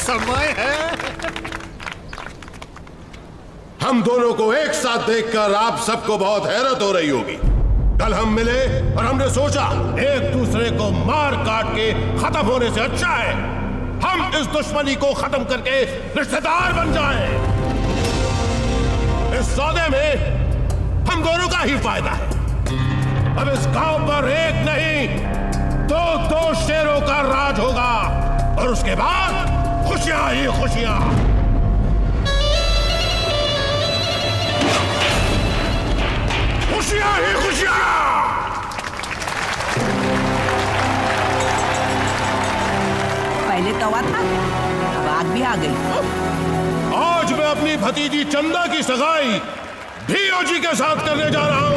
समय है। हम दोनों को एक साथ देखकर आप सबको बहुत हैरत हो रही होगी। कल हम मिले और हमने सोचा एक दूसरे को मार काट के खत्म होने से अच्छा है हम इस दुश्मनी को खत्म करके रिश्तेदार बन जाएं। इस सौदे में हम दोनों का ही फायदा है। अब इस गांव पर एक नहीं दो शेरों का राज होगा और उसके बाद खुशियां ही खुशियां। खुशियां ही खुशियां। पहले तवा था, अब आग भी आ गई। आज मैं अपनी भतीजी चंदा की सगाई भीओजी के साथ करने जा रहा हूं।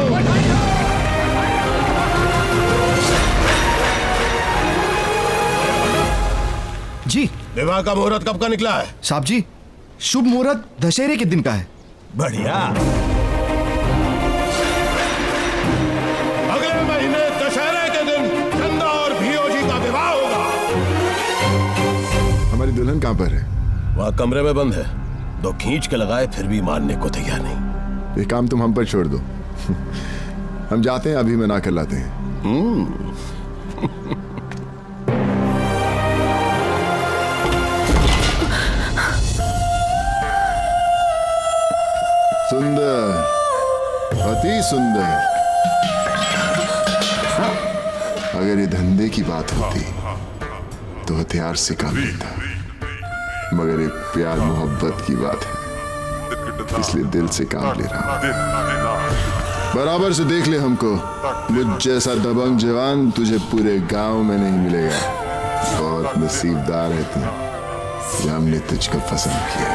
जी विवाह का मुहूर्त कब का निकला है? साहब जी, शुभ मुहूर्त दशहरे के दिन का है। बढ़िया। अगले महीने दशहरे के दिन चंदा और भीओजी का विवाह होगा। हमारी दुल्हन कहाँ पर है? वह कमरे में बंद है। दो खींच के लगाए फिर भी मानने को तैयार नहीं। ये काम तुम हम पर छोड़ दो। हम जाते हैं, अभी मना कर लाते हैं। सुंदर, अति सुंदर। अगर ये धंधे की बात होती तो हथियार से काम लेता, मगर ये प्यार मोहब्बत की बात है, इसलिए दिल से काम ले रहा हूं। बराबर से देख ले हमको। मुझ जैसा दबंग जवान तुझे पूरे गांव में नहीं मिलेगा। बहुत नसीबदार है तू, जो हमने तुझको पसंद किया।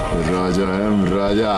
राजा है हम, राजा।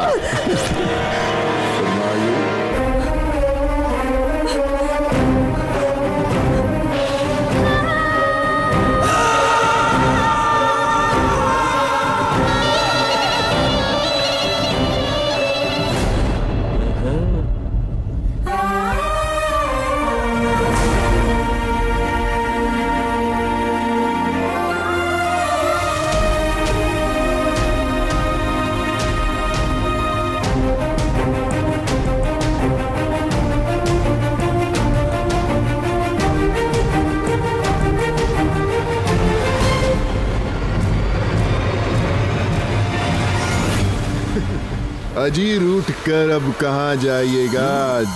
अजी रूठ कर अब कहाँ जाइएगा,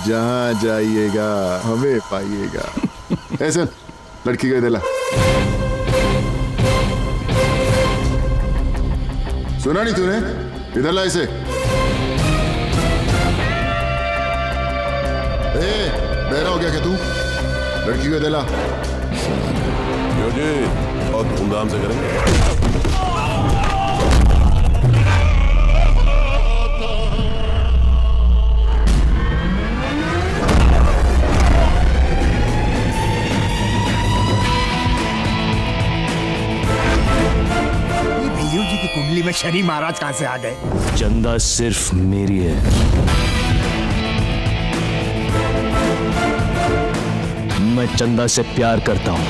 जहाँ जाइएगा हमें पाइएगा। ऐसा लड़की का दिला सुना नहीं तूने? इधर ला इसे। बहरा हो गया क्या तू? लड़की का दिला। जी बहुत धूमधाम से करेंगे। कुंडली में शनि महाराज कहां से आ गए? चंदा सिर्फ मेरी है। मैं चंदा से प्यार करता हूं।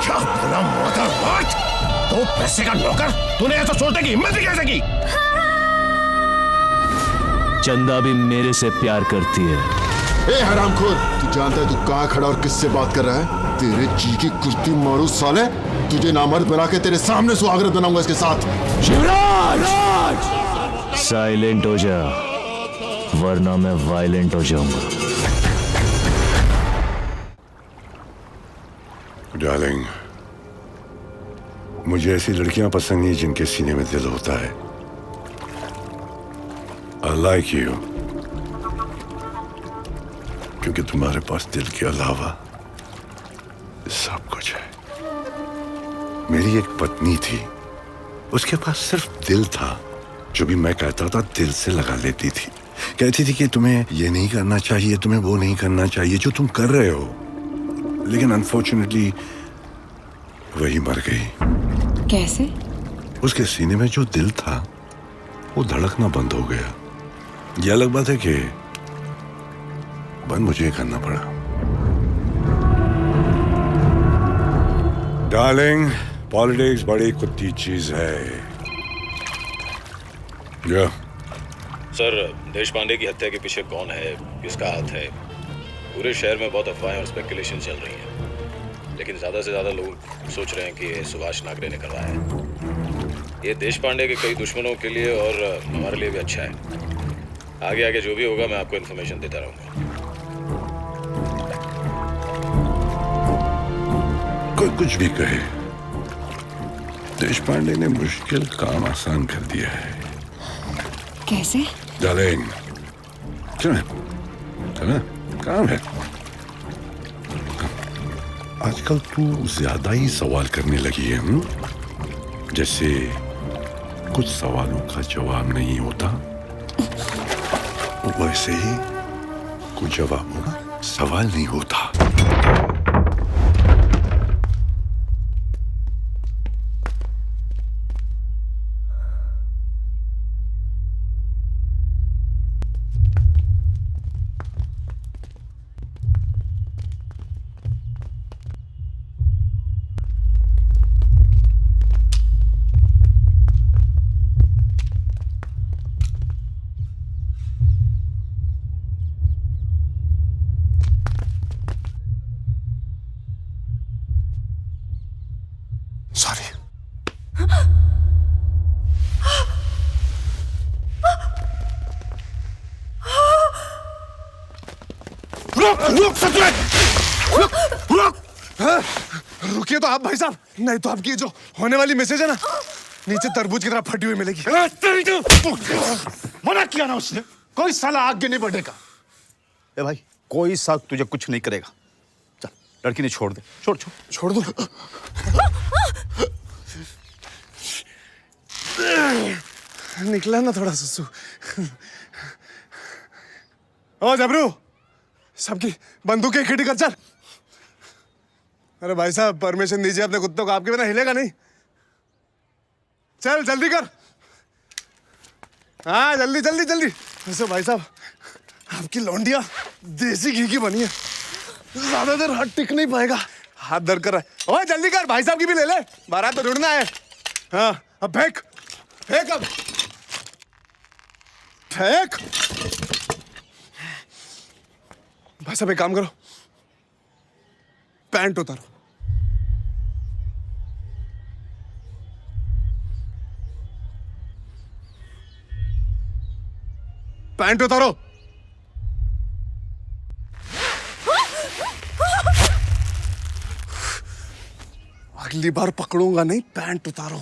क्या बोला मदरवाट? तो पैसे का नौकर, तूने ऐसा सोचने की हिम्मत भी कैसे की? चंदा भी मेरे से प्यार करती है। ए हरामखोर, तू जानता है तू कहां खड़ा और किससे बात कर रहा है? तेरे जी की कुर्ती मारू साले। तुझे नामर्द बना के तेरे सामने सुहागरात बनाऊंगा इसके साथ। शिवराज! साइलेंट हो जा, वरना मैं वायलेंट हो जाऊंगा। डार्लिंग, मुझे ऐसी लड़कियां पसंद नहीं जिनके सीने में दिल होता है। I like you, क्योंकि तुम्हारे पास दिल के अलावा सब कुछ है। मेरी एक पत्नी थी, उसके पास सिर्फ दिल था। जो भी मैं कहता था दिल से लगा लेती थी। कहती थी कि तुम्हें ये नहीं करना चाहिए, तुम्हें वो नहीं करना चाहिए जो तुम कर रहे हो। लेकिन अनफॉर्चुनेटली वही मर गई। कैसे? उसके सीने में जो दिल था वो धड़कना बंद हो गया। यह अलग बात है कि बंद मुझे करना पड़ा। डार्लिंग, पॉलिटिक्स बड़ी कुत्ती चीज है। या सर, देश पांडे की हत्या के पीछे कौन है, किसका हाथ है? पूरे शहर में बहुत अफवाहें और स्पेकुलेशन चल रही हैं, लेकिन ज्यादा से ज्यादा लोग सोच रहे हैं कि ये सुभाष नागरे ने करवाया है। ये देश पांडे के कई दुश्मनों के लिए और हमारे लिए भी अच्छा है। आगे आगे जो भी होगा मैं आपको इन्फॉर्मेशन देता रहूंगा। कोई कुछ भी कहे, देश पांडे ने मुश्किल काम आसान कर दिया है। कैसे? डार्लिंग, चल काम है। आजकल तू ज्यादा ही सवाल करने लगी है। जैसे कुछ सवालों का जवाब नहीं होता, वैसे ही कुछ जवाबों का सवाल नहीं होता। सॉरी। रुकिए तो आप भाई साहब, नहीं तो आपकी जो होने वाली मैसेज है ना, नीचे तरबूज की तरह फटी हुई मिलेगी। मना किया ना उसने, कोई साला आगे नहीं बढ़ेगा। ए भाई, कोई साथ तुझे कुछ नहीं करेगा। चल, लड़की ने छोड़ दे। छोड़ दो। निकला ना थोड़ा सुसु। ओ जबरू, सबकी बंदूकें इकट्ठी कर चल। अरे भाई साहब, परमिशन दीजिए अपने कुत्तों को, आपके बिना हिलेगा नहीं। चल जल्दी कर। हाँ जल्दी। वैसे भाई साहब, आपकी लौंडिया देसी घी की बनी है, ज्यादा देर हाथ टिक नहीं पाएगा। हाथ दर्द कर रहा है। ओए जल्दी कर, भाई साहब की भी ले ले, बारात तो ढूंढना है। हाँ अब फेंक अब फेंक। भाई साहब एक काम करो, पैंट उतारो। पैंट उतारो। अगली बार पकड़ूंगा नहीं, पैंट उतारो।